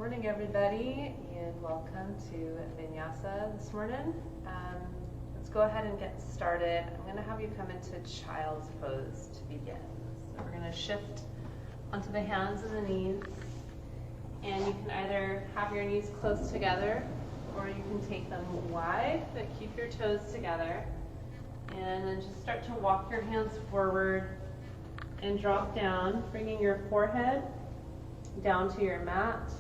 morning, everybody, and welcome to Vinyasa this morning. Let's go ahead and get started. I'm going to have you come into child's pose to begin. So we're going to shift onto the hands and the knees, and you can either have your knees close together, or you can take them wide, but keep your toes together, and then just start to walk your hands forward and drop down, bringing your forehead down to your mat.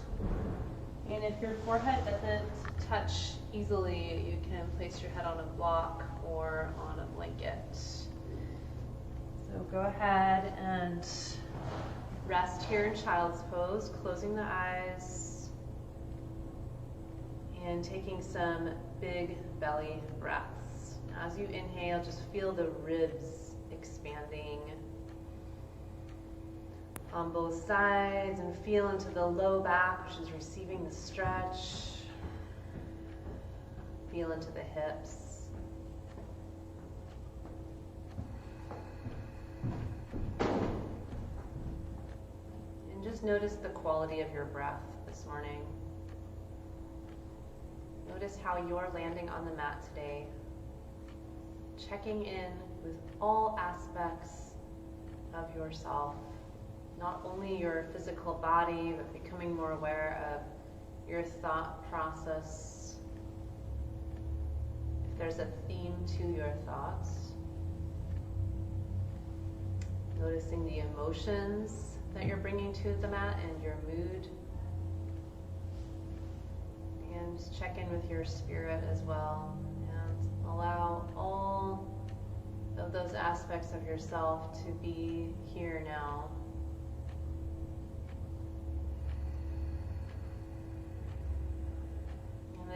And if your forehead doesn't touch easily, you can place your head on a block or on a blanket. So go ahead and rest here in child's pose, closing the eyes and taking some big belly breaths. As you inhale, just feel the ribs expanding on both sides and feel into the low back, which is receiving the stretch. Feel into the hips. And just notice the quality of your breath this morning. Notice how you're landing on the mat today, checking in with all aspects of yourself. Not only your physical body, but becoming more aware of your thought process. If there's a theme to your thoughts. Noticing the emotions that you're bringing to the mat and your mood. And just check in with your spirit as well. And allow all of those aspects of yourself to be here now.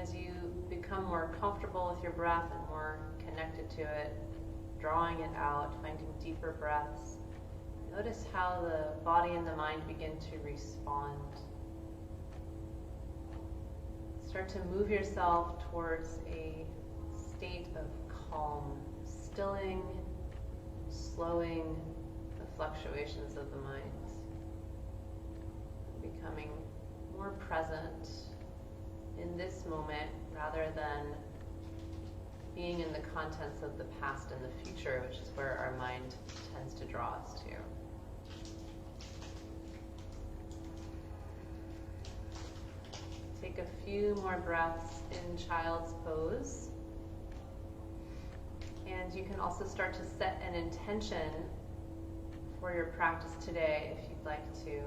As you become more comfortable with your breath and more connected to it, drawing it out, finding deeper breaths, notice how the body and the mind begin to respond. Start to move yourself towards a state of calm, stilling, slowing the fluctuations of the mind, becoming more present in this moment rather than being in the contents of the past and the future, which is where our mind tends to draw us to. Take a few more breaths in child's pose. And you can also start to set an intention for your practice today if you'd like to.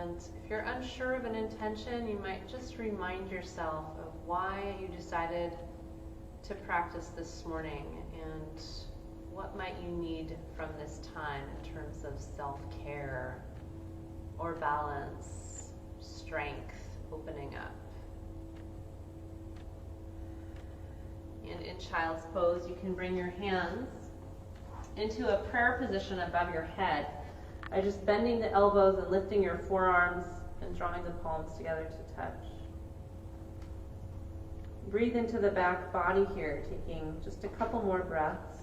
And if you're unsure of an intention, you might just remind yourself of why you decided to practice this morning and what might you need from this time in terms of self-care or balance, strength, opening up. And in child's pose, you can bring your hands into a prayer position above your head by just bending the elbows and lifting your forearms and drawing the palms together to touch. Breathe into the back body here, taking just a couple more breaths.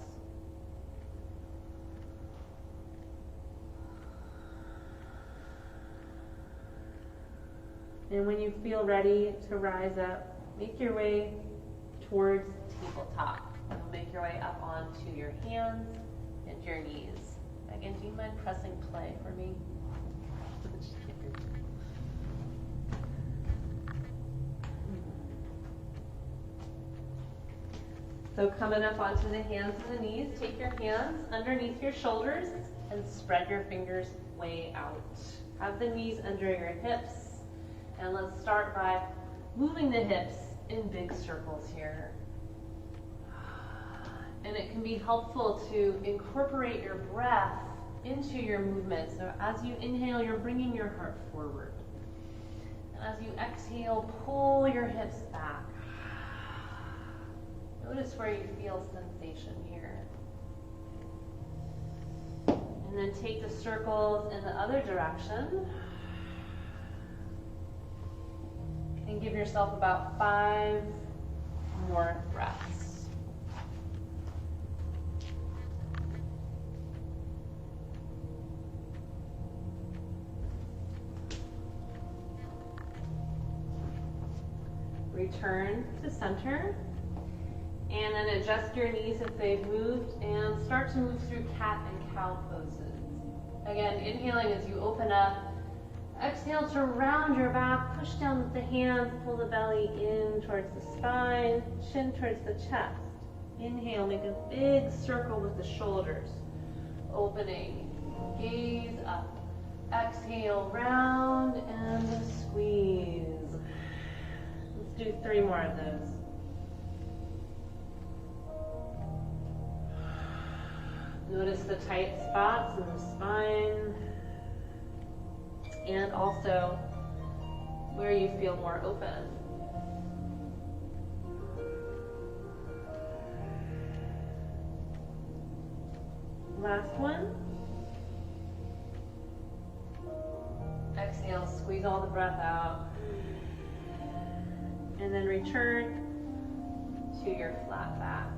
And when you feel ready to rise up, make your way towards tabletop. You'll make your way up onto your hands and your knees. Again, do you mind pressing play for me? So coming up onto the hands and the knees, take your hands underneath your shoulders and spread your fingers way out. Have the knees under your hips, and let's start by moving the hips in big circles here. And it can be helpful to incorporate your breath into your movement. So as you inhale, you're bringing your heart forward. And as you exhale, pull your hips back. Notice where you feel sensation here. And then take the circles in the other direction. And give yourself about 5 more breaths. Return to center. And then adjust your knees if they've moved and start to move through cat and cow poses. Again, inhaling as you open up. Exhale to round your back, push down with the hands, pull the belly in towards the spine, chin towards the chest. Inhale, make a big circle with the shoulders. Opening, gaze up. Exhale, round and squeeze. Let's do 3 more of those. Notice the tight spots in the spine and also where you feel more open. Last one. Exhale, squeeze all the breath out. And then return to your flat back.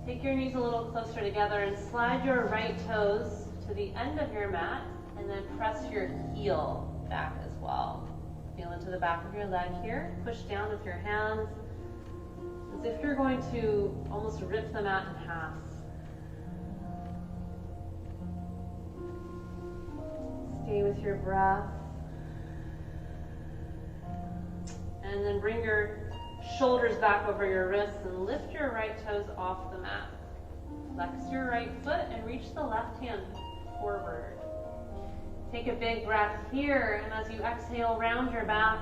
Take your knees a little closer together and slide your right toes to the end of your mat and then press your heel back as well. Feel into the back of your leg here. Push down with your hands as if you're going to almost rip the mat in half. Stay with your breath. And then bring your shoulders back over your wrists and lift your right toes off the mat. Flex your right foot and reach the left hand forward. Take a big breath here, and as you exhale, round your back,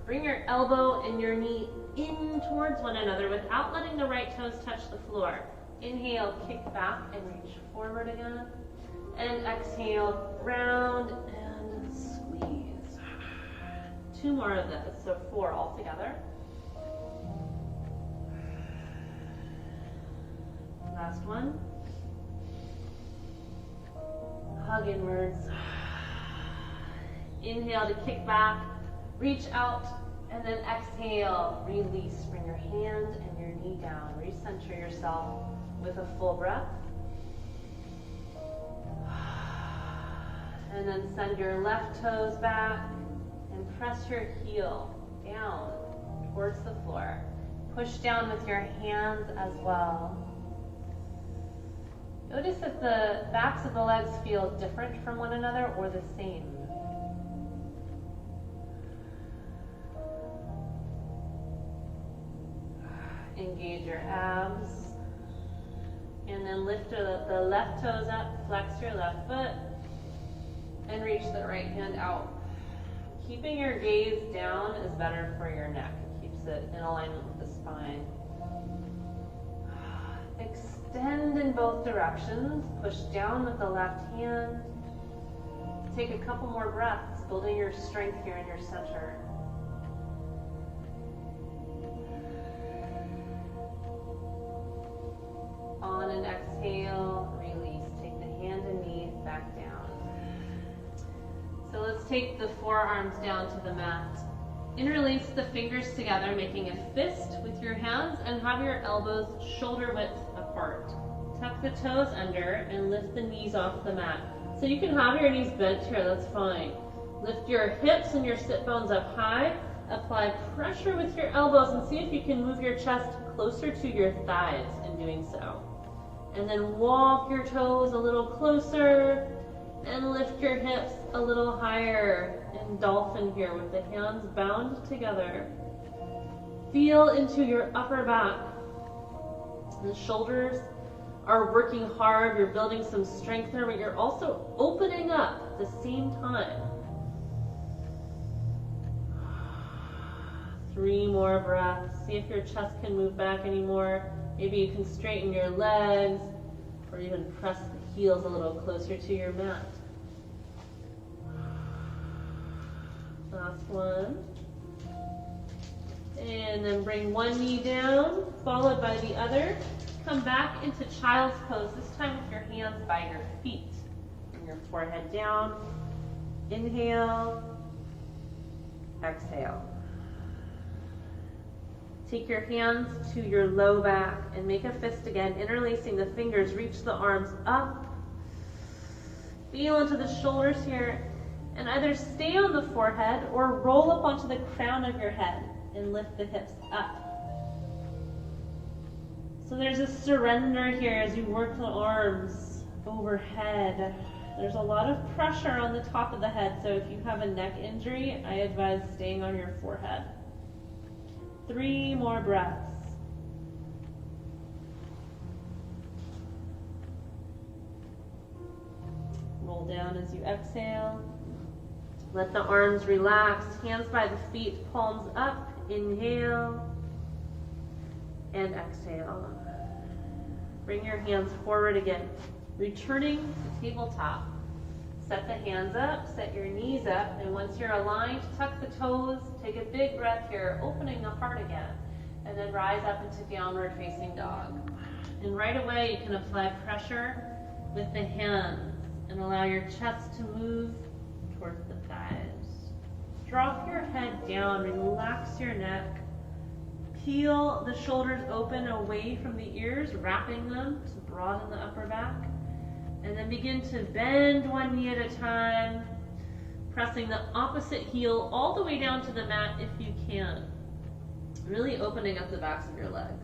bring your elbow and your knee in towards one another without letting the right toes touch the floor. Inhale, kick back and reach forward again. And exhale, round and squeeze. 2 more of those, so 4 altogether. Last one. Hug inwards. Inhale to kick back, reach out, and then exhale, release. Bring your hand and your knee down. Recenter yourself with a full breath. And then send your left toes back and press your heel down towards the floor. Push down with your hands as well. Notice if the backs of the legs feel different from one another or the same. Engage your abs. And then lift the left toes up, flex your left foot, and reach the right hand out. Keeping your gaze down is better for your neck. It keeps it in alignment with the spine. Extend in both directions. Push down with the left hand. Take a couple more breaths, building your strength here in your center. On an exhale, release. Take the hand and knee back down. So let's take the forearms down to the mat. Interlace the fingers together, making a fist with your hands, and have your elbows shoulder width apart. Tuck the toes under and lift the knees off the mat. So you can have your knees bent here, that's fine. Lift your hips and your sit bones up high. Apply pressure with your elbows and see if you can move your chest closer to your thighs in doing so. And then walk your toes a little closer and lift your hips a little higher in dolphin here with the hands bound together. Feel into your upper back. The shoulders are working hard. You're building some strength there, but you're also opening up at the same time. 3 more breaths. See if your chest can move back anymore. Maybe you can straighten your legs or even press the heels a little closer to your mat. Last one. And then bring one knee down, followed by the other. Come back into child's pose, this time with your hands by your feet. Bring your forehead down. Inhale. Exhale. Take your hands to your low back and make a fist again, interlacing the fingers. Reach the arms up. Feel into the shoulders here, and either stay on the forehead or roll up onto the crown of your head and lift the hips up. So there's a surrender here as you work the arms overhead. There's a lot of pressure on the top of the head, so if you have a neck injury, I advise staying on your forehead. 3 more breaths. Roll down as you exhale. Let the arms relax, hands by the feet, palms up. Inhale and exhale. Bring your hands forward again. Returning to tabletop. Set the hands up, set your knees up, and once you're aligned, tuck the toes, take a big breath here, opening the heart again, and then rise up into downward facing dog. And right away you can apply pressure with the hands and allow your chest to move towards the thighs. Drop your head down, relax your neck. Peel the shoulders open away from the ears, wrapping them to broaden the upper back. And then begin to bend one knee at a time, pressing the opposite heel all the way down to the mat if you can. Really opening up the backs of your legs.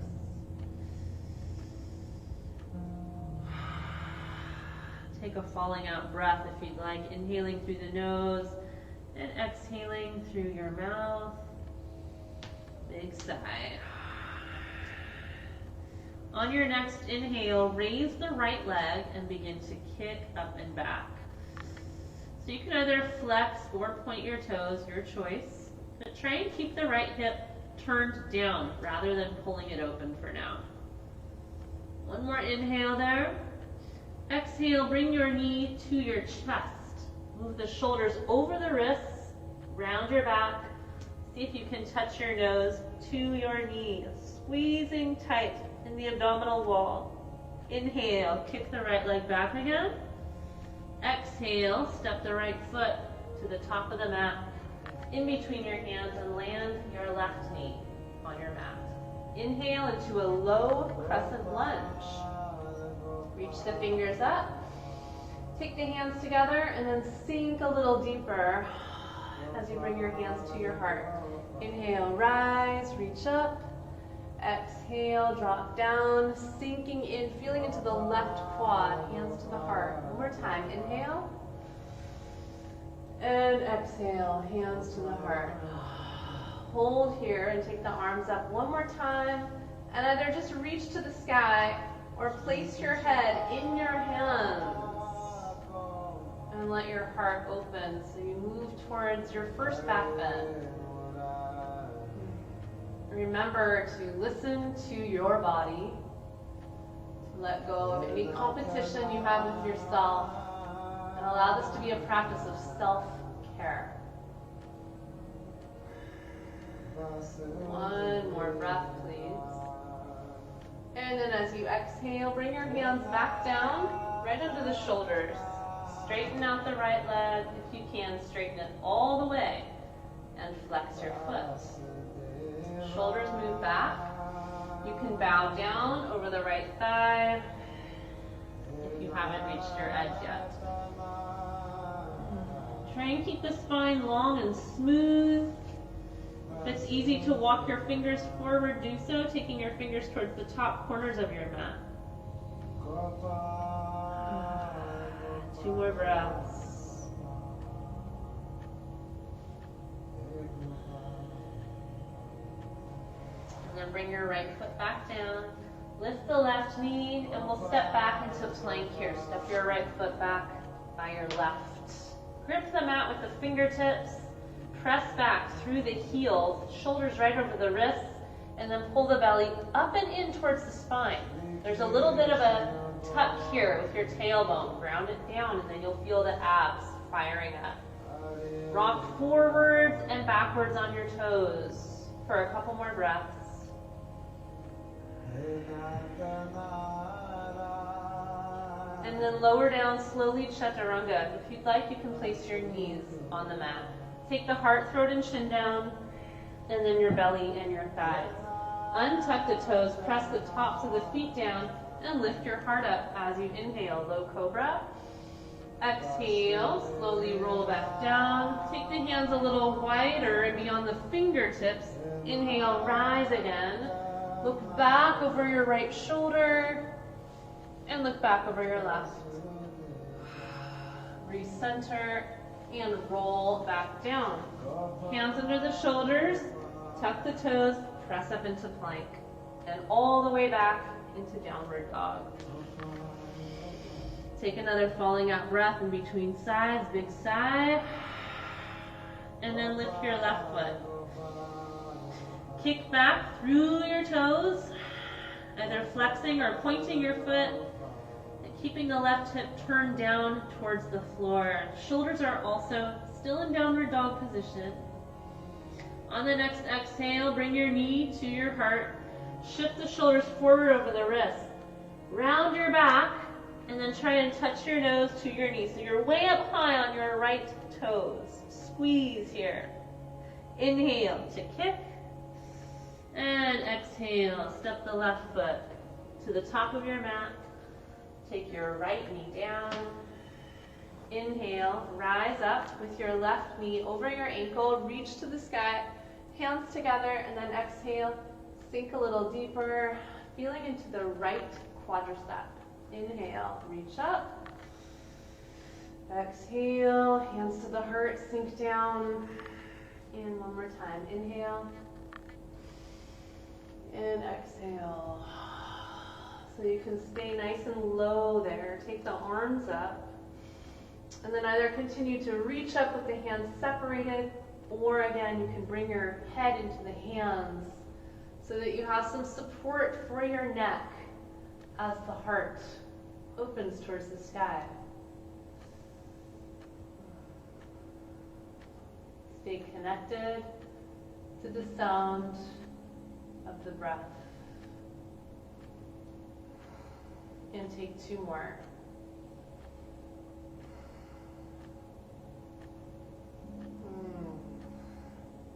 Take a falling out breath if you'd like, inhaling through the nose and exhaling through your mouth. Big sigh. On your next inhale, raise the right leg and begin to kick up and back. So you can either flex or point your toes, your choice, but try and keep the right hip turned down rather than pulling it open for now. One more inhale there. Exhale, bring your knee to your chest. Move the shoulders over the wrists, round your back. See if you can touch your nose to your knee, squeezing tight in the abdominal wall. Inhale, kick the right leg back again. Exhale, step the right foot to the top of the mat, in between your hands, and land your left knee on your mat. Inhale into a low crescent lunge. Reach the fingers up. Take the hands together and then sink a little deeper as you bring your hands to your heart. Inhale, rise, reach up. Exhale, drop down, sinking in, feeling into the left quad, hands to the heart. One more time, inhale. And exhale, hands to the heart. Hold here and take the arms up one more time. And either just reach to the sky or place your head in your hands. And let your heart open so you move towards your first back bend. Remember to listen to your body, to let go of any competition you have with yourself, and allow this to be a practice of self-care. One more breath, please. And then as you exhale, bring your hands back down, right under the shoulders. Straighten out the right leg. If you can, straighten it all the way, and flex your foot. Shoulders move back. You can bow down over the right thigh if you haven't reached your edge yet. Try and keep the spine long and smooth. If it's easy to walk your fingers forward, do so, taking your fingers towards the top corners of your mat. 2 more breaths. And then bring your right foot back down. Lift the left knee, and we'll step back into plank here. Step your right foot back by your left. Grip the mat with the fingertips. Press back through the heels, shoulders right over the wrists, and then pull the belly up and in towards the spine. There's a little bit of a tuck here with your tailbone. Ground it down, and then you'll feel the abs firing up. Rock forwards and backwards on your toes for a couple more breaths. And then lower down slowly, chaturanga. If you'd like, you can place your knees on the mat. Take the heart, throat, and chin down, and then your belly and your thighs. Untuck the toes, press the tops of the feet down, and lift your heart up as you inhale. Low cobra. Exhale, slowly roll back down. Take the hands a little wider and beyond the fingertips. Inhale, rise again. Look back over your right shoulder and look back over your left. Recenter and roll back down. Hands under the shoulders, tuck the toes, press up into plank, and all the way back into downward dog. Take another falling out breath in between sides, big sigh, and then lift your left foot. Kick back through your toes, either flexing or pointing your foot, and keeping the left hip turned down towards the floor. Shoulders are also still in downward dog position. On the next exhale, bring your knee to your heart. Shift the shoulders forward over the wrist. Round your back, and then try and touch your nose to your knee. So you're way up high on your right toes. Squeeze here. Inhale to kick. And exhale, step the left foot to the top of your mat. Take your right knee down. Inhale, rise up with your left knee over your ankle, reach to the sky, hands together, and then exhale, sink a little deeper, feeling into the right quadricep. Inhale, reach up. Exhale, hands to the heart, sink down. And one more time, inhale. And exhale. So you can stay nice and low there. Take the arms up. And then either continue to reach up with the hands separated, or again, you can bring your head into the hands so that you have some support for your neck as the heart opens towards the sky. Stay connected to the sound of the breath. And take two more.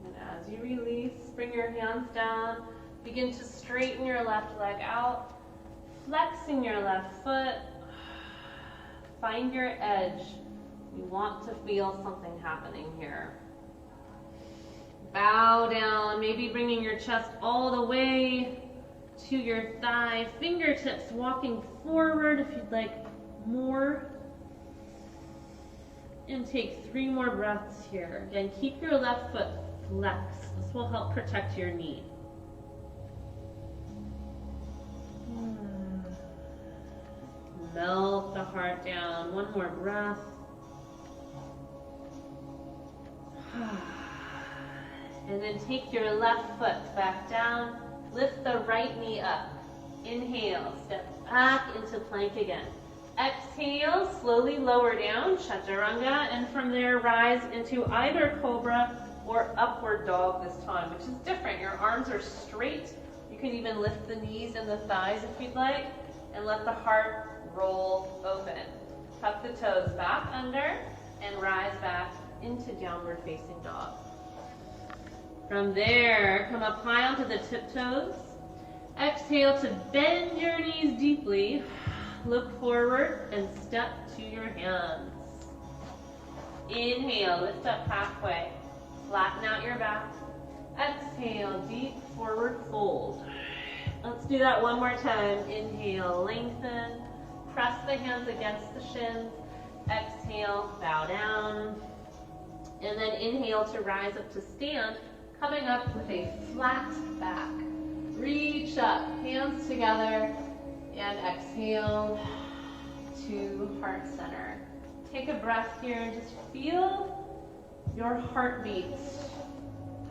And as you release, bring your hands down. Begin to straighten your left leg out. Flexing your left foot. Find your edge. You want to feel something happening here. Bow down, maybe bringing your chest all the way to your thigh. Fingertips walking forward if you'd like more. And take 3 more breaths here. Again, keep your left foot flexed. This will help protect your knee. Melt the heart down. One more breath. And then take your left foot back down. Lift the right knee up. Inhale, step back into plank again. Exhale, slowly lower down, chaturanga, and from there rise into either cobra or upward dog this time, which is different. Your arms are straight. You can even lift the knees and the thighs if you'd like, and let the heart roll open. Tuck the toes back under and rise back into downward facing dog. From there, come up high onto the tiptoes. Exhale to bend your knees deeply. Look forward and step to your hands. Inhale, lift up halfway. Flatten out your back. Exhale, deep forward fold. Let's do that one more time. Inhale, lengthen. Press the hands against the shins. Exhale, bow down. And then inhale to rise up to stand, coming up with a flat back. Reach up, hands together, and exhale to heart center. Take a breath here and just feel your heartbeat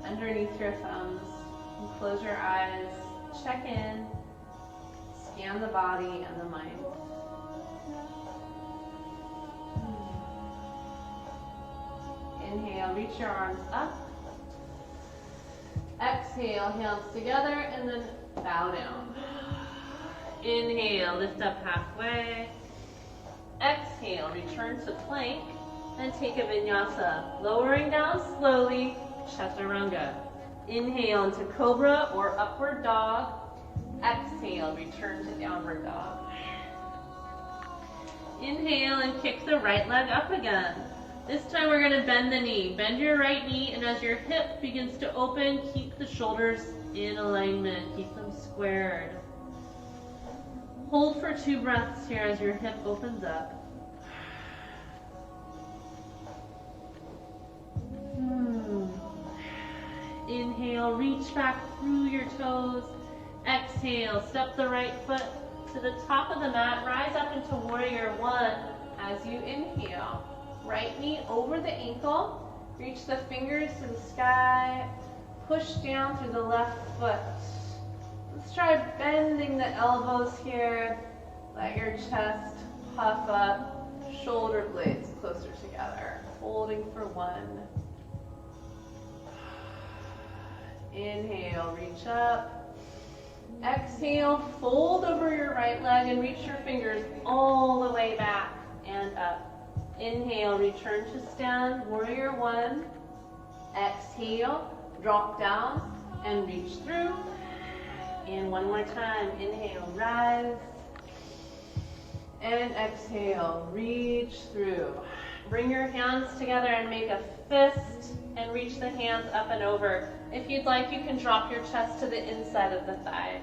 underneath your thumbs. And close your eyes, check in, scan the body and the mind. Inhale, reach your arms up. Exhale, hands together, and then bow down. Inhale, lift up halfway. Exhale, return to plank, and take a vinyasa. Lowering down slowly, chaturanga. Inhale into cobra or upward dog. Exhale, return to downward dog. Inhale and kick the right leg up again. This time we're going to bend the knee. Bend your right knee, and as your hip begins to open, keep the shoulders in alignment. Keep them squared. Hold for 2 breaths here as your hip opens up. Inhale, reach back through your toes. Exhale, step the right foot to the top of the mat. Rise up into warrior 1. As you inhale, right knee over the ankle. Reach the fingers to the sky. Push down through the left foot. Let's try bending the elbows here. Let your chest puff up. Shoulder blades closer together. Holding for 1. Inhale, reach up. Exhale, fold over your right leg and reach your fingers all the way back and up. Inhale, return to stand, warrior 1. Exhale, drop down and reach through. And one more time, inhale, rise. And exhale, reach through. Bring your hands together and make a fist and reach the hands up and over. If you'd like, you can drop your chest to the inside of the thigh.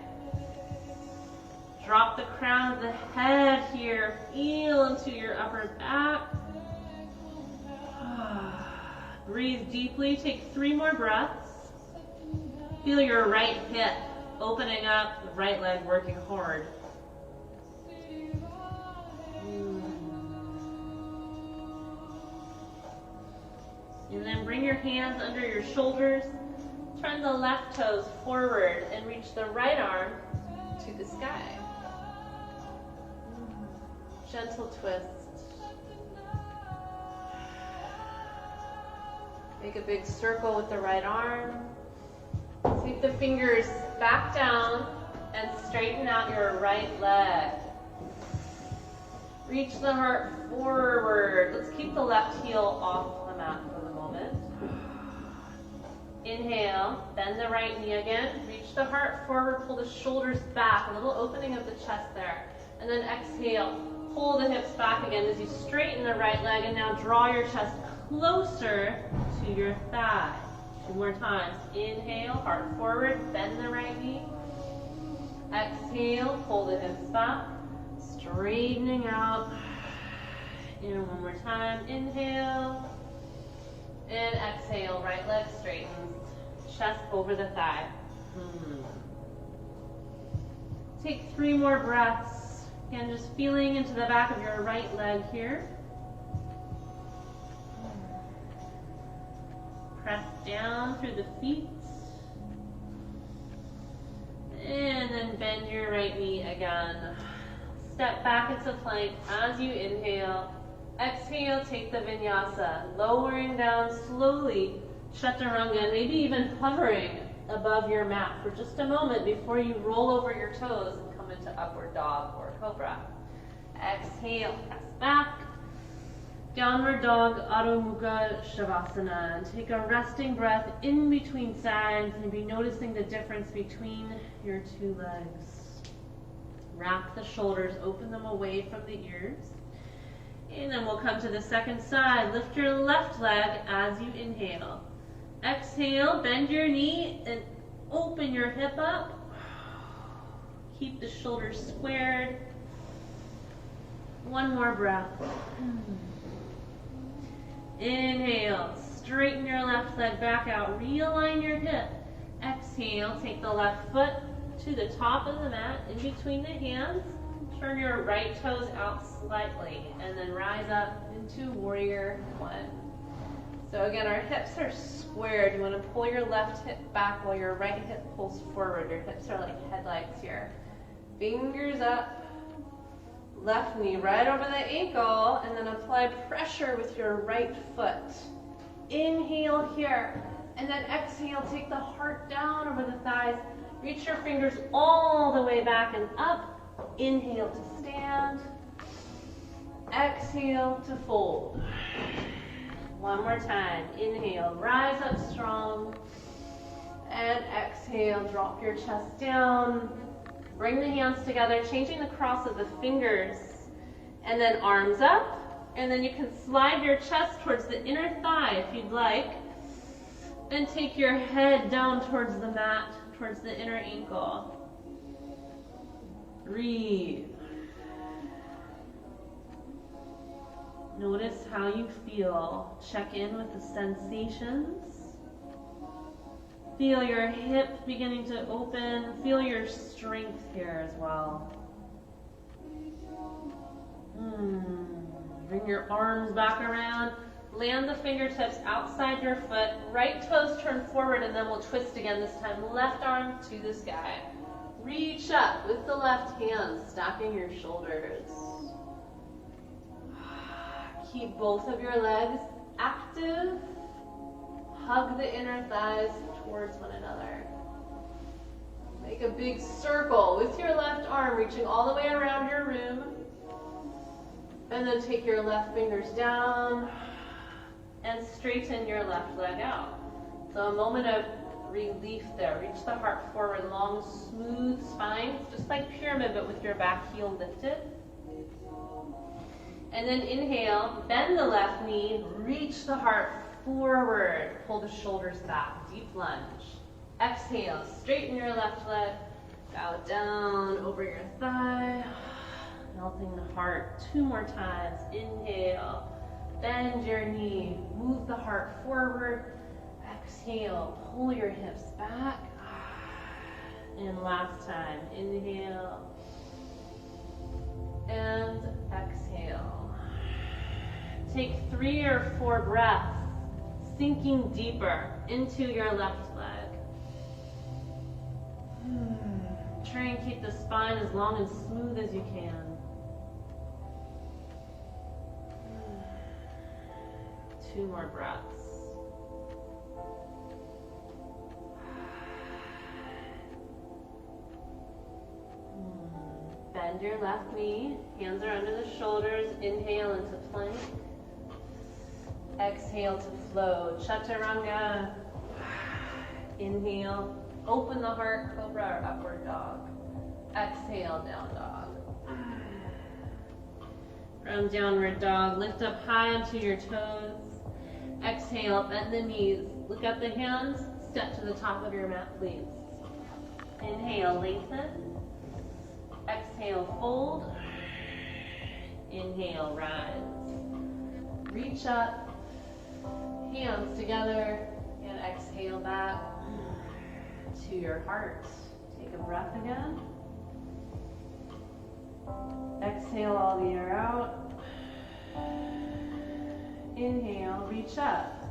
Drop the crown of the head here. Feel into your upper back. Breathe deeply. Take 3 more breaths. Feel your right hip opening up, the right leg working hard. And then bring your hands under your shoulders. Turn the left toes forward and reach the right arm to the sky. Gentle twist. Make a big circle with the right arm. Sweep the fingers back down and straighten out your right leg. Reach the heart forward. Let's keep the left heel off the mat for the moment. Inhale, bend the right knee again. Reach the heart forward, pull the shoulders back. A little opening of the chest there. And then exhale, pull the hips back again as you straighten the right leg. And now draw your chest closer to your thigh. 2 more times. Inhale, heart forward, bend the right knee. Exhale, pull the hips back. Straightening out. And one more time. Inhale. And exhale, right leg straightens. Chest over the thigh. Take 3 more breaths. Again, just feeling into the back of your right leg here. Press down through the feet. And then bend your right knee again. Step back into plank as you inhale. Exhale, take the vinyasa. Lowering down slowly, chaturanga, maybe even hovering above your mat for just a moment before you roll over your toes and come into upward dog or cobra. Exhale, press back. Downward dog, Adho Mukha Shavasana. And take a resting breath in between sides and be noticing the difference between your 2 legs. Wrap the shoulders, open them away from the ears. And then we'll come to the second side. Lift your left leg as you inhale. Exhale, bend your knee and open your hip up. Keep the shoulders squared. 1 more breath. Inhale, straighten your left leg back out, realign your hip. Exhale, take the left foot to the top of the mat, in between the hands. Turn your right toes out slightly, and then rise up into warrior 1. So again, our hips are squared. You want to pull your left hip back while your right hip pulls forward. Your hips are like headlights here. Fingers up. Left knee right over the ankle, and then apply pressure with your right foot. Inhale here, and then exhale, take the heart down over the thighs. Reach your fingers all the way back and up. Inhale to stand. Exhale to fold. 1 more time. Inhale, rise up strong. And exhale, drop your chest down. Bring the hands together, changing the cross of the fingers, and then arms up, and then you can slide your chest towards the inner thigh if you'd like. And take your head down towards the mat, towards the inner ankle. Breathe. Notice how you feel. Check in with the sensations. Feel your hip beginning to open. Feel your strength here as well. Bring your arms back around. Land the fingertips outside your foot. Right toes turn forward, and then we'll twist again this time. Left arm to the sky. Reach up with the left hand, stacking your shoulders. Keep both of your legs active. Hug the inner thighs towards one another. Make a big circle with your left arm, reaching all the way around your room. And then take your left fingers down and straighten your left leg out. So a moment of relief there. Reach the heart forward, long, smooth spine, just like pyramid, but with your back heel lifted. And then inhale, bend the left knee, reach the heart forward, pull the shoulders back, deep lunge. Exhale, straighten your left leg, bow down over your thigh, melting the heart 2 more times. Inhale, bend your knee, move the heart forward. Exhale, pull your hips back. And last time, inhale and exhale. Take 3 or 4 breaths, sinking deeper into your left leg. Try and keep the spine as long and smooth as you can. Two more breaths. Bend your left knee, hands are under the shoulders, inhale into plank. Exhale to float, chaturanga. Inhale, open the heart, cobra or upward dog. Exhale, down dog. From downward dog, lift up high onto your toes. Exhale, bend the knees, look up the hands, step to the top of your mat, please. Inhale, lengthen. Exhale, fold. Inhale, rise. Reach up, hands together, and exhale back to your heart. Take a breath again. Exhale all the air out. Inhale, reach up.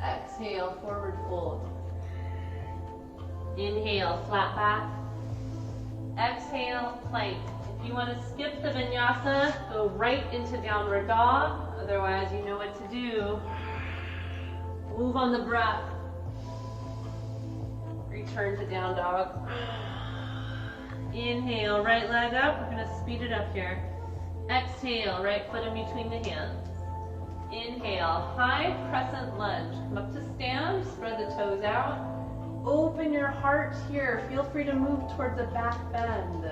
Exhale, forward fold. Inhale, flat back. Exhale, plank. If you want to skip the vinyasa, go right into downward dog. Otherwise, you know what to do. Move on the breath. Return to down dog. Inhale, right leg up. We're going to speed it up here. Exhale, right foot in between the hands. Inhale, high crescent lunge. Come up to stand, spread the toes out. Open your heart here. Feel free to move towards a back bend.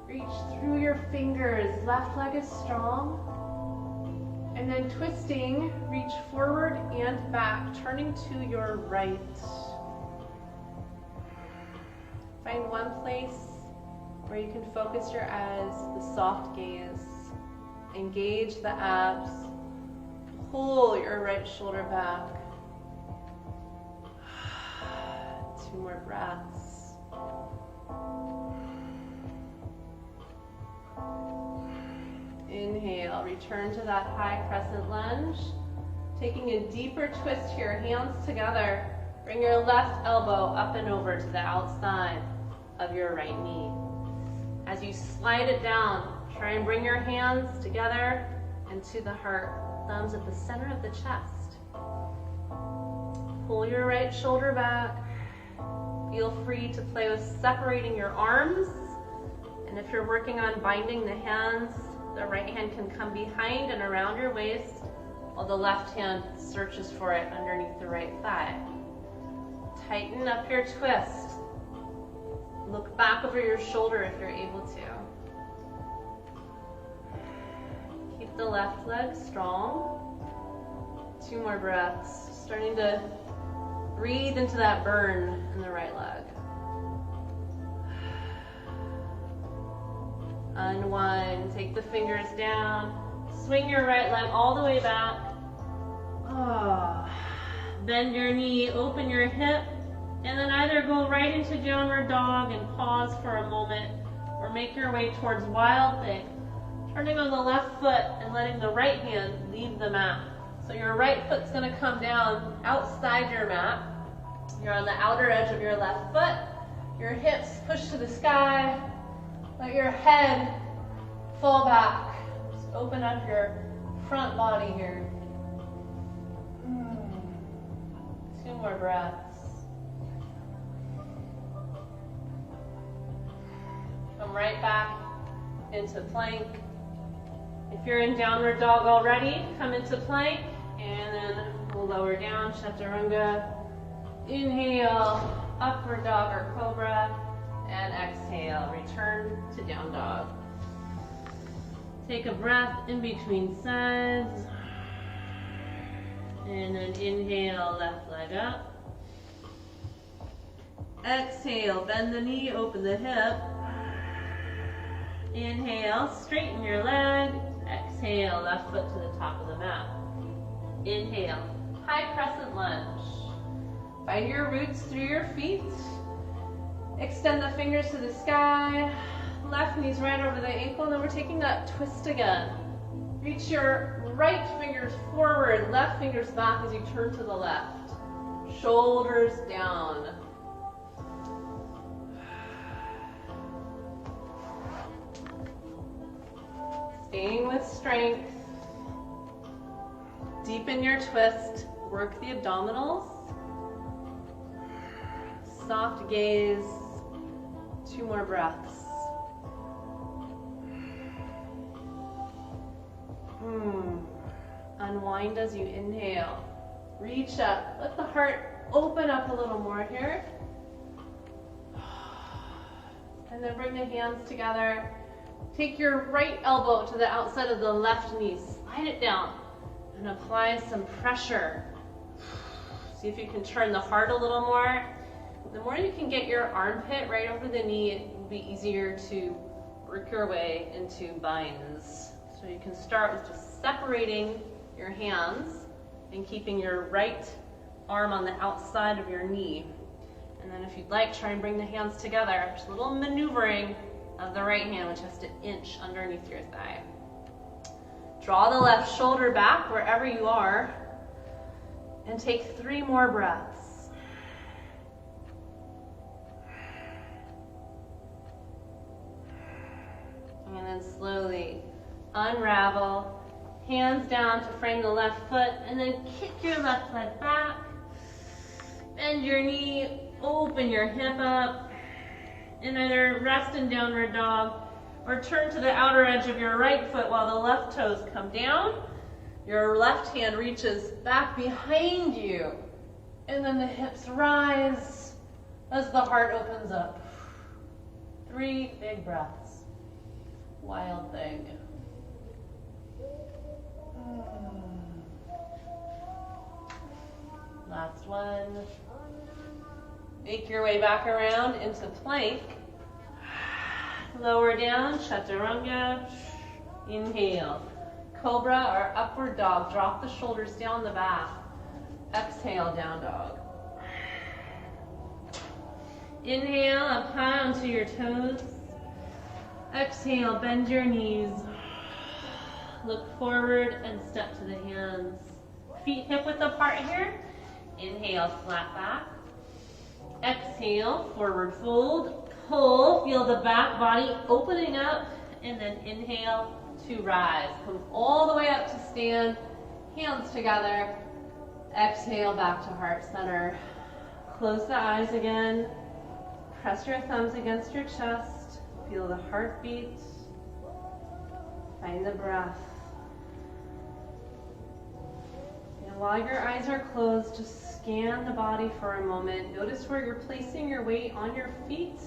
Reach through your fingers. Left leg is strong. And then twisting, reach forward and back, turning to your right. Find one place where you can focus your eyes, the soft gaze. Engage the abs. Pull your right shoulder back. 2 more breaths. Inhale, return to that high crescent lunge. Taking a deeper twist here, hands together. Bring your left elbow up and over to the outside of your right knee. As you slide it down, try and bring your hands together and to the heart. Thumbs at the center of the chest. Pull your right shoulder back. Feel free to play with separating your arms. And if you're working on binding the hands, the right hand can come behind and around your waist, while the left hand searches for it underneath the right thigh. Tighten up your twist. Look back over your shoulder if you're able to. Keep the left leg strong. 2 more breaths. Starting to breathe into that burn in the right leg. Unwind, take the fingers down, swing your right leg all the way back. Bend your knee, open your hip, and then either go right into downward dog and pause for a moment, or make your way towards wild thing, turning on the left foot and letting the right hand leave the mat. So your right foot's gonna come down outside your mat. You're on the outer edge of your left foot, your hips push to the sky, let your head fall back. Just open up your front body here. 2 more breaths. Come right back into plank. If you're in downward dog already, come into plank, and then we'll lower down, chaturanga. Inhale, upward dog or cobra, and exhale, return to down dog. Take a breath in between sides. And then inhale, left leg up. Exhale, bend the knee, open the hip. Inhale, straighten your leg. Exhale, left foot to the top of the mat. Inhale, high crescent lunge. Find your roots through your feet. Extend the fingers to the sky. Left knee's right over the ankle, and then we're taking that twist again. Reach your right fingers forward, left fingers back as you turn to the left. Shoulders down. Staying with strength. Deepen your twist. Work the abdominals. Soft gaze. 2 more breaths. Unwind as you inhale. Reach up. Let the heart open up a little more here. And then bring the hands together. Take your right elbow to the outside of the left knee. Slide it down and apply some pressure. See if you can turn the heart a little more. The more you can get your armpit right over the knee, it will be easier to work your way into binds. So you can start with just separating your hands and keeping your right arm on the outside of your knee. And then if you'd like, try and bring the hands together. Just a little maneuvering of the right hand, which has to inch underneath your thigh. Draw the left shoulder back wherever you are, and take 3 more breaths. And then slowly unravel. Hands down to frame the left foot, and then kick your left leg back. Bend your knee, open your hip up, and either rest in downward dog or turn to the outer edge of your right foot while the left toes come down. Your left hand reaches back behind you, and then the hips rise as the heart opens up. 3 big breaths. Wild thing. Last one. Make your way back around into plank. Lower down, chaturanga. Inhale. Cobra or upward dog. Drop the shoulders down the back. Exhale, down dog. Inhale, up high onto your toes. Exhale, bend your knees. Look forward and step to the hands. Feet hip width apart here. Inhale, flat back. Exhale, forward fold. Pull, feel the back body opening up, and then inhale to rise. Come all the way up to stand, hands together. Exhale, back to heart center. Close the eyes again. Press your thumbs against your chest. Feel the heartbeat. Find the breath. And while your eyes are closed, just scan the body for a moment. Notice where you're placing your weight on your feet.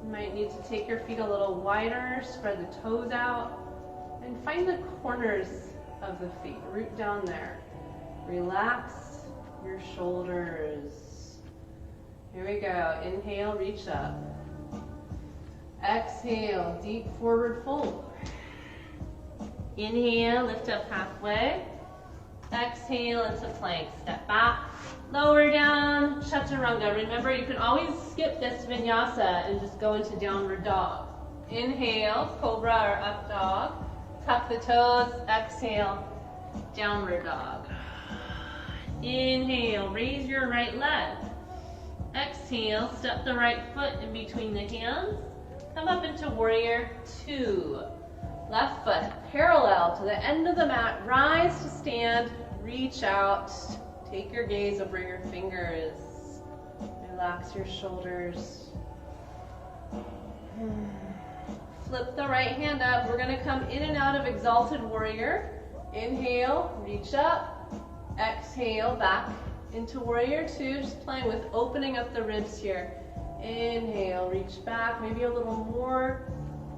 You might need to take your feet a little wider, spread the toes out, and find the corners of the feet. Root down there. Relax your shoulders. Here we go. Inhale, reach up. Exhale, deep forward fold. Inhale, lift up halfway. Exhale into plank. Step back, lower down, chaturanga. Remember, you can always skip this vinyasa and just go into downward dog. Inhale, cobra or up dog. Tuck the toes. Exhale, downward dog. Inhale, raise your right leg. Exhale, step the right foot in between the hands. Come up into warrior two. Left foot parallel to the end of the mat. Rise to stand, reach out. Take your gaze over your fingers. Relax your shoulders. Flip the right hand up. We're gonna come in and out of exalted warrior. Inhale, reach up. Exhale, back into warrior two. Just playing with opening up the ribs here. Inhale, reach back, maybe a little more.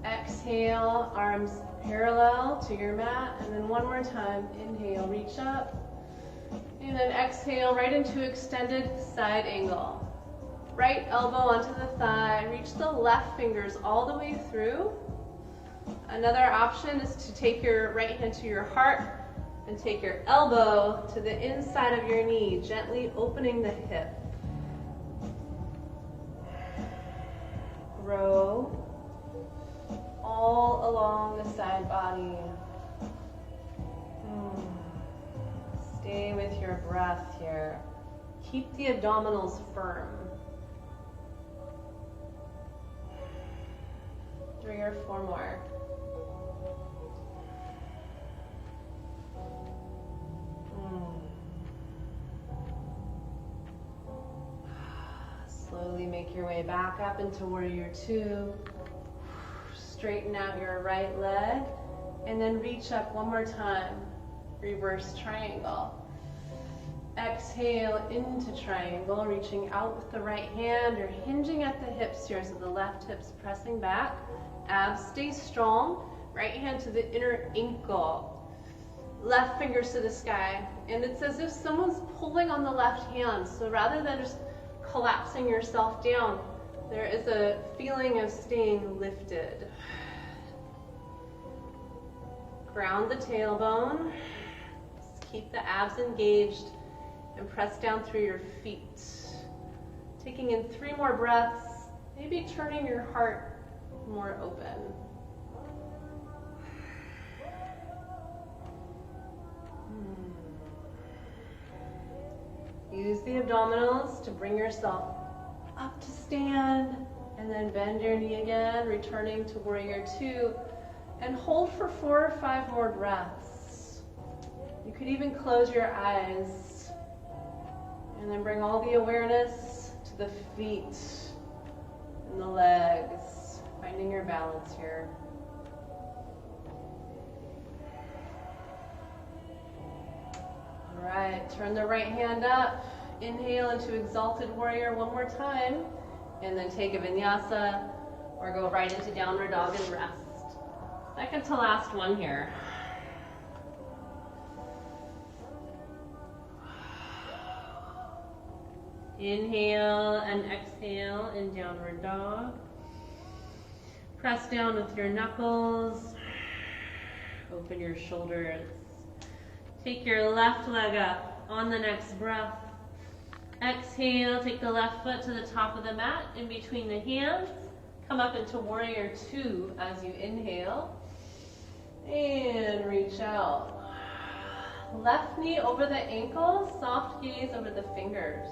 Exhale, arms parallel to your mat. And then one more time. Inhale, reach up. And then exhale, right into extended side angle. Right elbow onto the thigh. Reach the left fingers all the way through. Another option is to take your right hand to your heart and take your elbow to the inside of your knee, gently opening the hip. Grow all along the side body. Stay with your breath here. Keep the abdominals firm. 3 or 4 more. Slowly make your way back up into warrior two. Straighten out your right leg and then reach up one more time. Reverse triangle. Exhale into triangle, reaching out with the right hand. You're hinging at the hips here, so the left hip's pressing back. Abs stay strong. Right hand to the inner ankle. Left fingers to the sky. And it's as if someone's pulling on the left hand. So rather than just collapsing yourself down, there is a feeling of staying lifted. Ground the tailbone. Just keep the abs engaged and press down through your feet. Taking in 3 more breaths, maybe turning your heart more open. Use the abdominals to bring yourself up to stand, and then bend your knee again, returning to warrior two, and hold for 4 or 5 more breaths. You could even close your eyes, and then bring all the awareness to the feet and the legs, finding your balance here. All right, turn the right hand up. Inhale into exalted warrior one more time. And then take a vinyasa or go right into downward dog and rest. Second to last one here. Inhale and exhale in downward dog. Press down with your knuckles. Open your shoulders. Take your left leg up on the next breath. Exhale, take the left foot to the top of the mat in between the hands. Come up into warrior two as you inhale. And reach out. Left knee over the ankle, soft gaze over the fingers.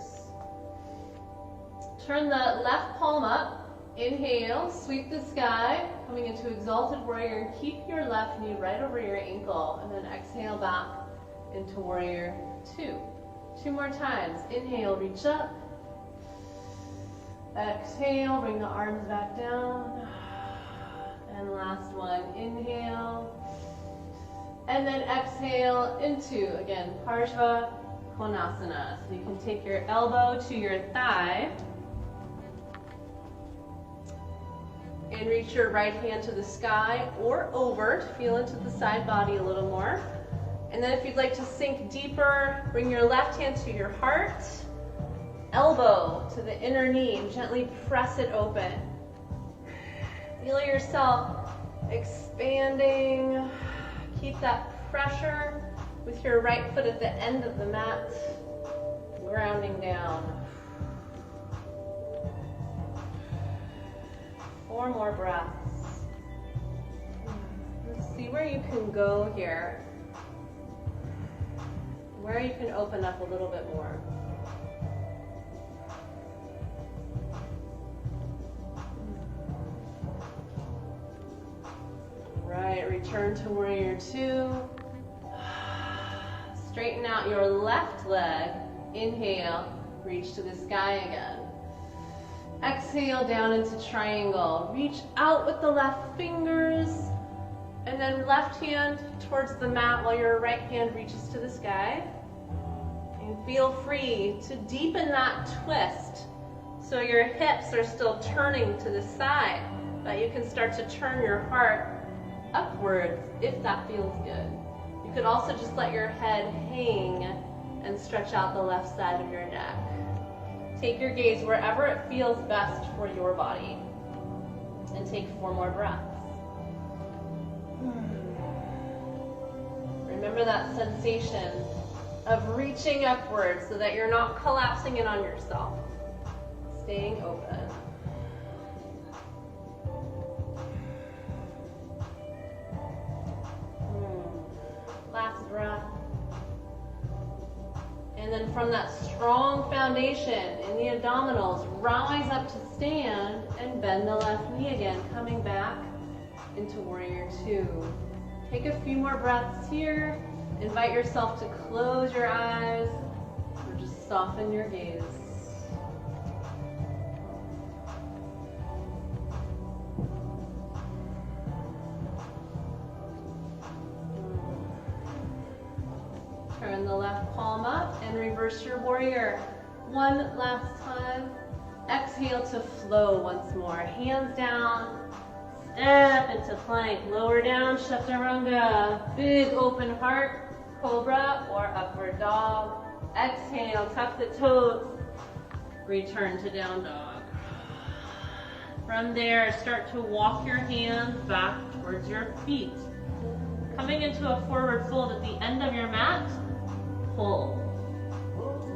Turn the left palm up. Inhale, sweep the sky, coming into exalted warrior. Keep your left knee right over your ankle, and then exhale back into warrior two. 2 more times. Inhale, reach up. Exhale, bring the arms back down. And last one, inhale. And then exhale into, again, Parsva Konasana. So you can take your elbow to your thigh. And reach your right hand to the sky or over to feel into the side body a little more. And then if you'd like to sink deeper, bring your left hand to your heart, elbow to the inner knee, and gently press it open. Feel yourself expanding. Keep that pressure with your right foot at the end of the mat, grounding down. 4 more breaths. Let's see where you can go here. Where you can open up a little bit more. Right, return to warrior 2. Straighten out your left leg. Inhale, reach to the sky again. Exhale down into triangle. Reach out with the left fingers. And then left hand towards the mat while your right hand reaches to the sky. And feel free to deepen that twist so your hips are still turning to the side, but you can start to turn your heart upwards if that feels good. You could also just let your head hang and stretch out the left side of your neck. Take your gaze wherever it feels best for your body. And take 4 more breaths. Remember that sensation of reaching upwards so that you're not collapsing in on yourself. Staying open. Last breath. And then from that strong foundation in the abdominals, rise up to stand and bend the left knee again, coming back into warrior 2. Take a few more breaths here. Invite yourself to close your eyes or just soften your gaze. Turn the left palm up and reverse your warrior. 1 last time. Exhale to flow once more. Hands down. Step into plank. Lower down, chaturanga. Big open heart. Cobra or upward dog. Exhale, tuck the toes. Return to down dog. From there, start to walk your hands back towards your feet. Coming into a forward fold at the end of your mat, pull.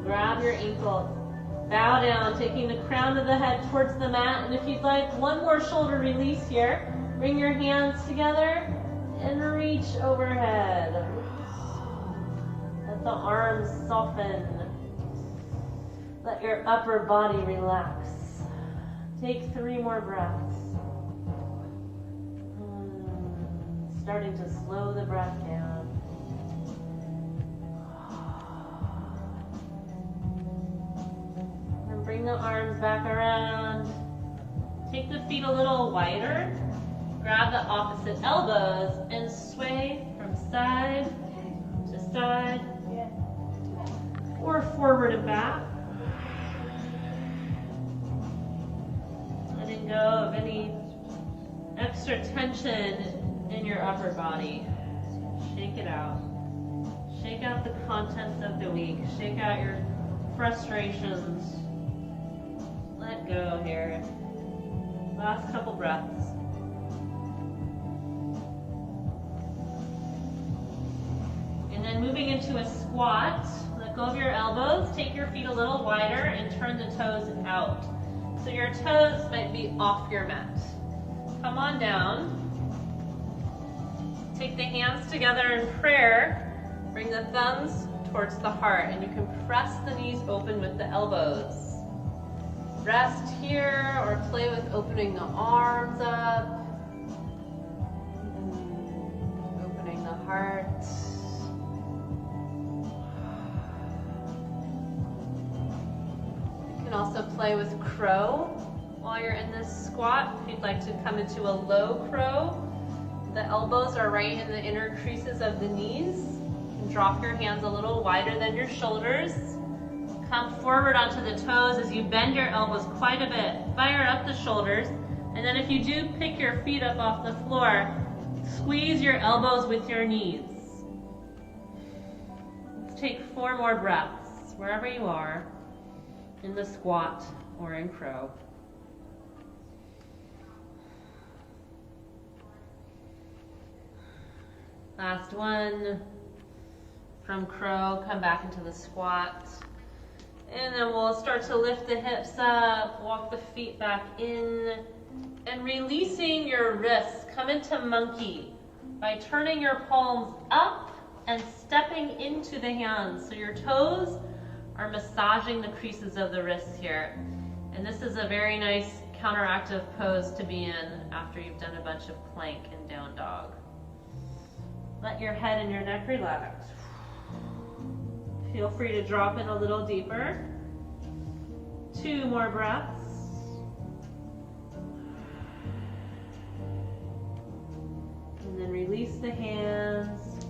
Grab your ankles. Bow down, taking the crown of the head towards the mat. And if you'd like one more shoulder release here, bring your hands together and reach overhead. Let the arms soften. Let your upper body relax. Take 3 more breaths. Starting to slow the breath down. And bring the arms back around. Take the feet a little wider. Grab the opposite elbows and sway from side to side or forward and back. Letting go of any extra tension in your upper body. Shake it out. Shake out the contents of the week. Shake out your frustrations. Let go here. Last couple breaths. And then moving into a squat. Let go of your elbows. Take your feet a little wider and turn the toes out. So your toes might be off your mat. Come on down. Take the hands together in prayer. Bring the thumbs towards the heart, and you can press the knees open with the elbows. Rest here or play with opening the arms up. Opening the heart. You can also play with crow while you're in this squat. If you'd like to come into a low crow, the elbows are right in the inner creases of the knees. You can drop your hands a little wider than your shoulders. Come forward onto the toes as you bend your elbows quite a bit. Fire up the shoulders. And then if you do pick your feet up off the floor, squeeze your elbows with your knees. take 4 more breaths, wherever you are, in the squat or in crow. Last one. From crow, come back into the squat. And then we'll start to lift the hips up, walk the feet back in, and releasing your wrists. Come into monkey by turning your palms up and stepping into the hands. So your toes are massaging the creases of the wrists here. And this is a very nice counteractive pose to be in after you've done a bunch of plank and down dog. Let your head and your neck relax. Feel free to drop in a little deeper. 2 more breaths. And then release the hands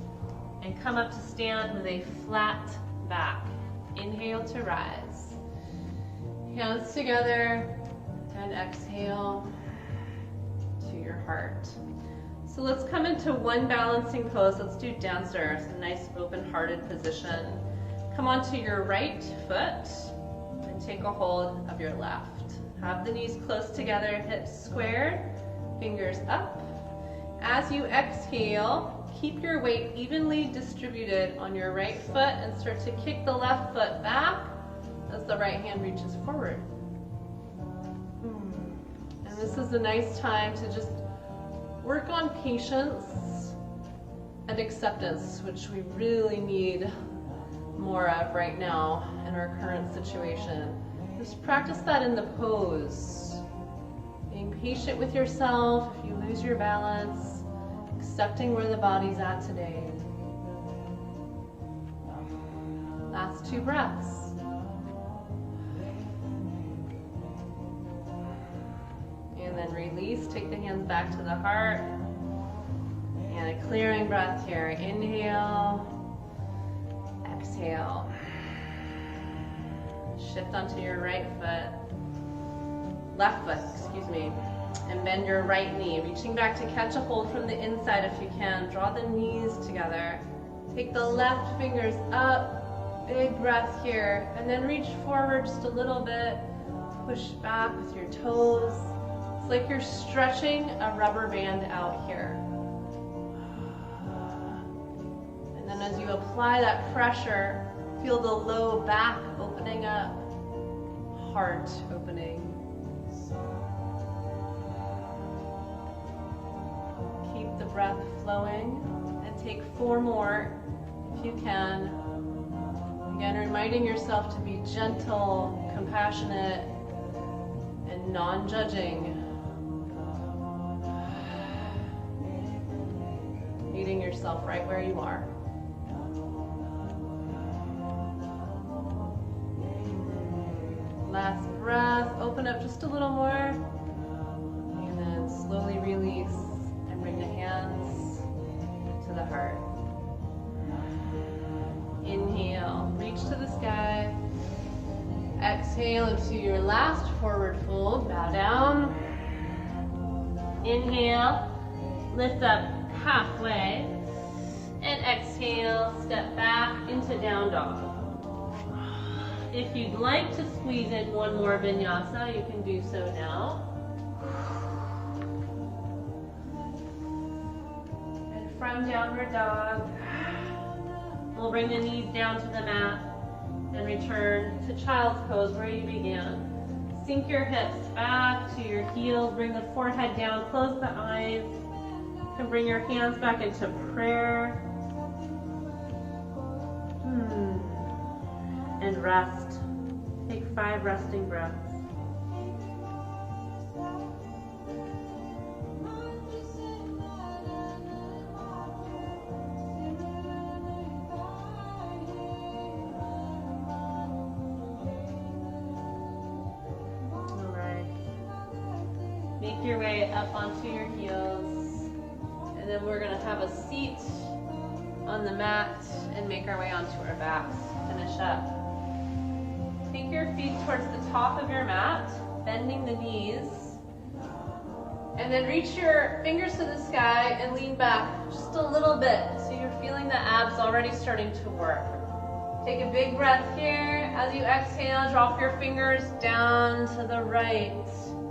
and come up to stand with a flat back. Inhale to rise. Hands together and exhale to your heart. So let's come into one balancing pose. Let's do dancer. It's a nice open-hearted position. Come onto your right foot and take a hold of your left. Have the knees close together, hips squared, fingers up. As you exhale, keep your weight evenly distributed on your right foot and start to kick the left foot back as the right hand reaches forward. And this is a nice time to just work on patience and acceptance, which we really need more of right now in our current situation. Just practice that in the pose. Being patient with yourself if you lose your balance, accepting where the body's at today. Last 2 breaths. And then release, take the hands back to the heart. And a clearing breath here. Inhale, exhale. Shift onto your right foot, left foot, excuse me, and bend your right knee, reaching back to catch a hold from the inside if you can. Draw the knees together. Take the left fingers up, big breath here, and then reach forward just a little bit. Push back with your toes. It's like you're stretching a rubber band out here. And then as you apply that pressure, feel the low back opening up, heart opening. Keep the breath flowing and take 4 more if you can. Again, reminding yourself to be gentle, compassionate, and non-judging. Meeting yourself right where you are. Last breath, open up just a little more, and then slowly release and bring the hands to the heart. Inhale, reach to the sky. Exhale into your last forward fold, bow down. Inhale, lift up halfway, and exhale, step back into down dog. If you'd like to squeeze in 1 more vinyasa, you can do so now. And from downward dog, we'll bring the knees down to the mat and return to child's pose where you began. Sink your hips back to your heels, bring the forehead down, close the eyes. You can bring your hands back into prayer. And rest. Take 5 resting breaths. All right. Make your way up onto your heels. And then we're going to have a seat on the mat and make our way onto our backs. Finish up. Take your feet towards the top of your mat, bending the knees. And then reach your fingers to the sky and lean back just a little bit so you're feeling the abs already starting to work. Take a big breath here. As you exhale, drop your fingers down to the right.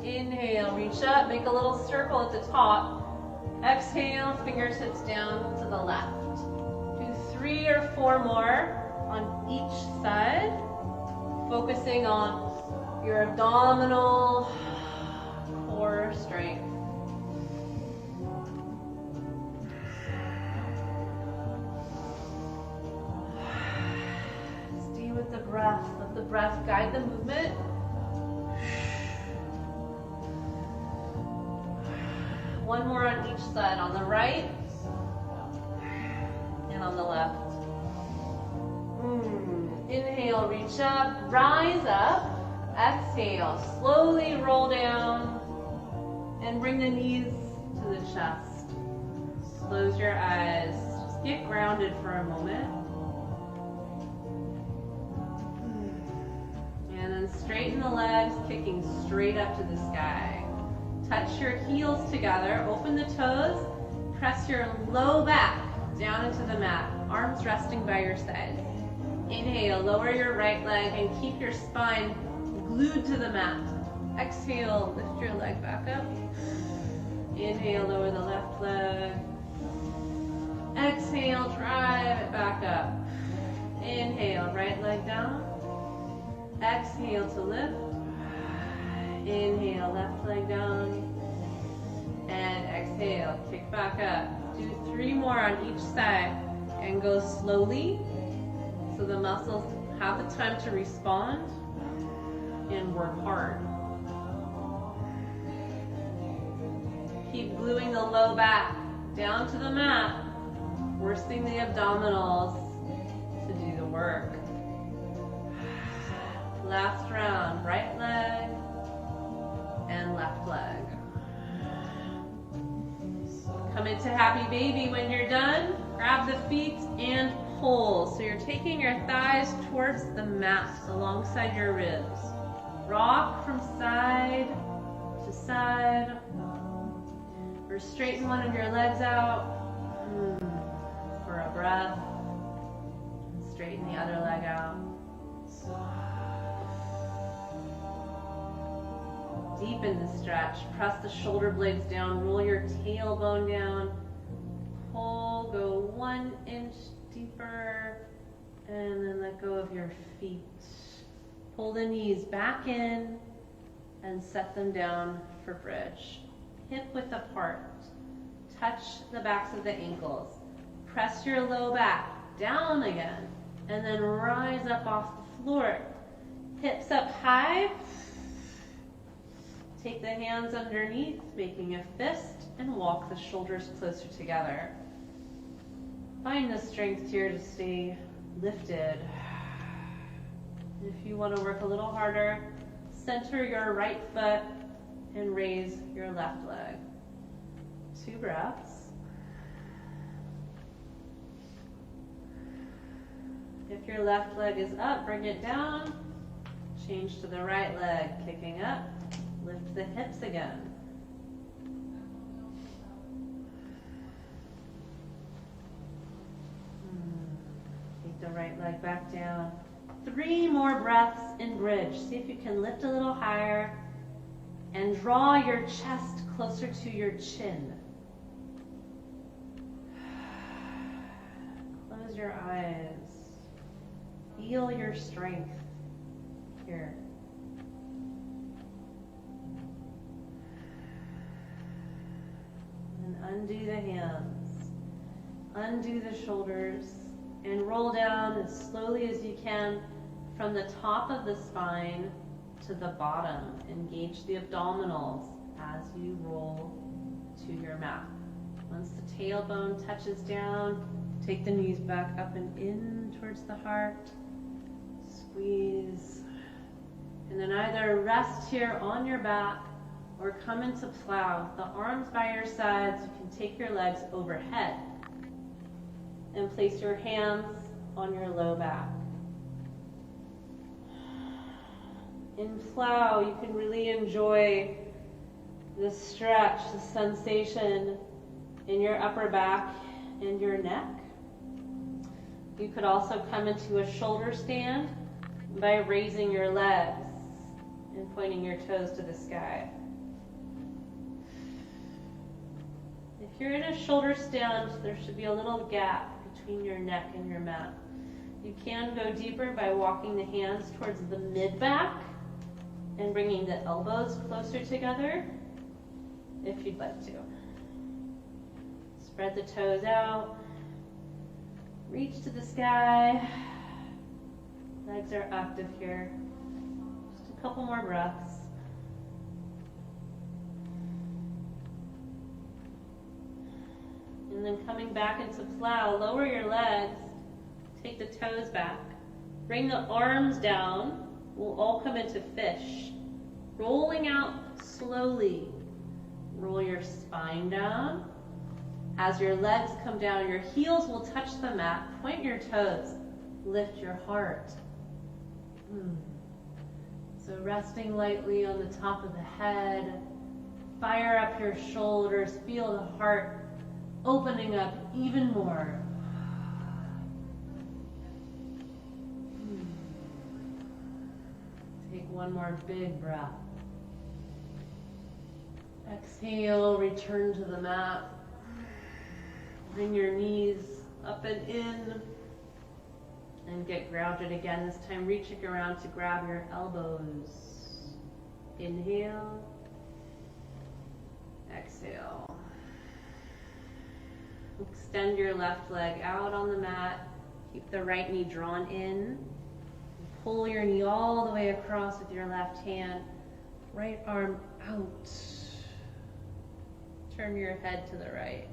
Inhale, reach up, make a little circle at the top. Exhale, fingertips down to the left. Do 3 or 4 more on each side, focusing on your abdominal core strength. Stay with the breath. Let the breath guide the movement. One more on each side, on the right and on the left. Inhale, reach up, rise up. Exhale, slowly roll down and bring the knees to the chest. Close your eyes. Just get grounded for a moment. And then straighten the legs, kicking straight up to the sky. Touch your heels together, open the toes, press your low back down into the mat, arms resting by your sides. Inhale, lower your right leg and keep your spine glued to the mat. Exhale, lift your leg back up. Inhale, lower the left leg. Exhale, drive it back up. Inhale, right leg down. Exhale to lift. Inhale, left leg down. And exhale, kick back up. Do 3 more on each side and go slowly so the muscles have the time to respond and work hard. Keep gluing the low back down to the mat, forcing the abdominals to do the work. Last round, right leg and left leg. Come into happy baby when you're done. Grab the feet and pull. So you're taking your thighs towards the mat alongside your ribs. Rock from side to side. Or straighten one of your legs out for a breath. Straighten the other leg out. Deepen the stretch. Press the shoulder blades down. Roll your tailbone down. Pull. Go 1 inch deeper. And then let go of your feet. Pull the knees back in and set them down for bridge. Hip width apart. Touch the backs of the ankles. Press your low back down again. And then rise up off the floor. Hips up high. Take the hands underneath, making a fist, and walk the shoulders closer together. Find the strength here to stay lifted. If you want to work a little harder, center your right foot and raise your left leg. 2 breaths. If your left leg is up, bring it down. Change to the right leg, kicking up. Lift the hips again. Take the right leg back down. 3 more breaths in bridge. See if you can lift a little higher and draw your chest closer to your chin. Close your eyes. Feel your strength here. Undo the hands, undo the shoulders, and roll down as slowly as you can from the top of the spine to the bottom. Engage the abdominals as you roll to your mat. Once the tailbone touches down, take the knees back up and in towards the heart. Squeeze. And then either rest here on your back or come into plow. The arms by your sides, you can take your legs overhead and place your hands on your low back. In plow, you can really enjoy the stretch, the sensation in your upper back and your neck. You could also come into a shoulder stand by raising your legs and pointing your toes to the sky. If you're in a shoulder stand, there should be a little gap between your neck and your mat. You can go deeper by walking the hands towards the mid-back and bringing the elbows closer together if you'd like to. Spread the toes out. Reach to the sky. Legs are active here. Just a couple more breaths. And then coming back into plow, lower your legs. Take the toes back. Bring the arms down. We'll all come into fish. Rolling out slowly. Roll your spine down. As your legs come down, your heels will touch the mat. Point your toes. Lift your heart. So resting lightly on the top of the head. Fire up your shoulders. Feel the heart opening up even more. Take one more big breath. Exhale, return to the mat. Bring your knees up and in. And get grounded again. This time reaching around to grab your elbows. Inhale. Exhale. Extend your left leg out on the mat. Keep the right knee drawn in. Pull your knee all the way across with your left hand. Right arm out. Turn your head to the right.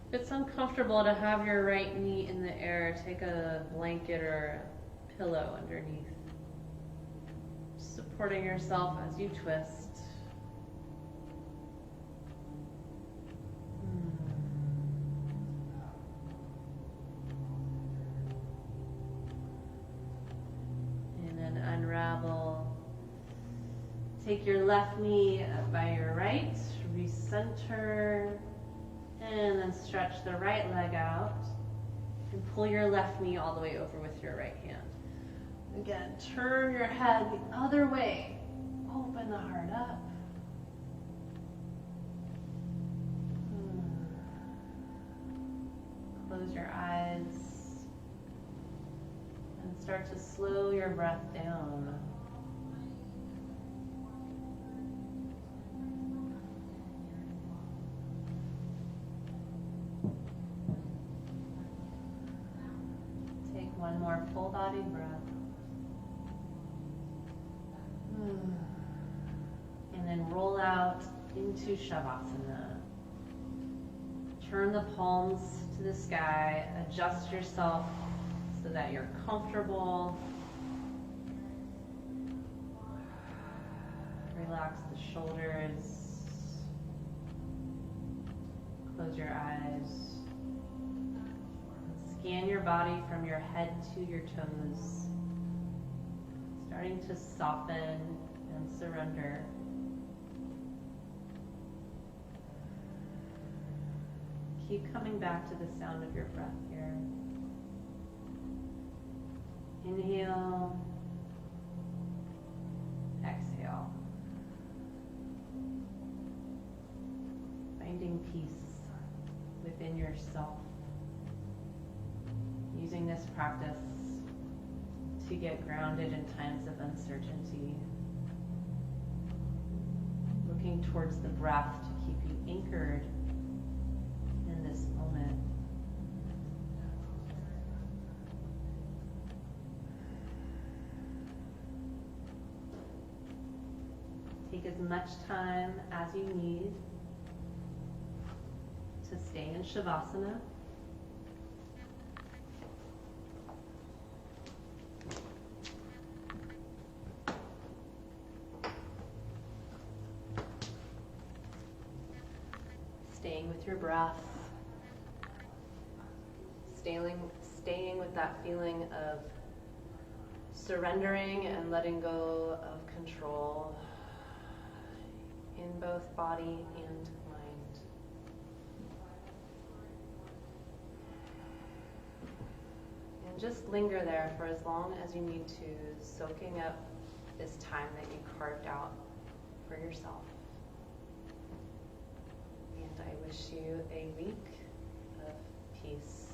If it's uncomfortable to have your right knee in the air, take a blanket or a pillow underneath. Supporting yourself as you twist. And then unravel. Take your left knee by your right, recenter. And then stretch the right leg out and pull your left knee all the way over with your right hand. Again, turn your head the other way. Open the heart up. Close your eyes and start to slow your breath down. One more full-bodied breath. And then roll out into Shavasana. Turn the palms to the sky. Adjust yourself so that you're comfortable. Relax the shoulders. Close your eyes. Scan your body from your head to your toes, starting to soften and surrender. Keep coming back to the sound of your breath here. Inhale, exhale. Finding peace within yourself. Using this practice to get grounded in times of uncertainty. Looking towards the breath to keep you anchored in this moment. Take as much time as you need to stay in Shavasana. Staying with your breath, staying with that feeling of surrendering and letting go of control in both body and mind. And just linger there for as long as you need to, soaking up this time that you carved out for yourself. And I wish you a week of peace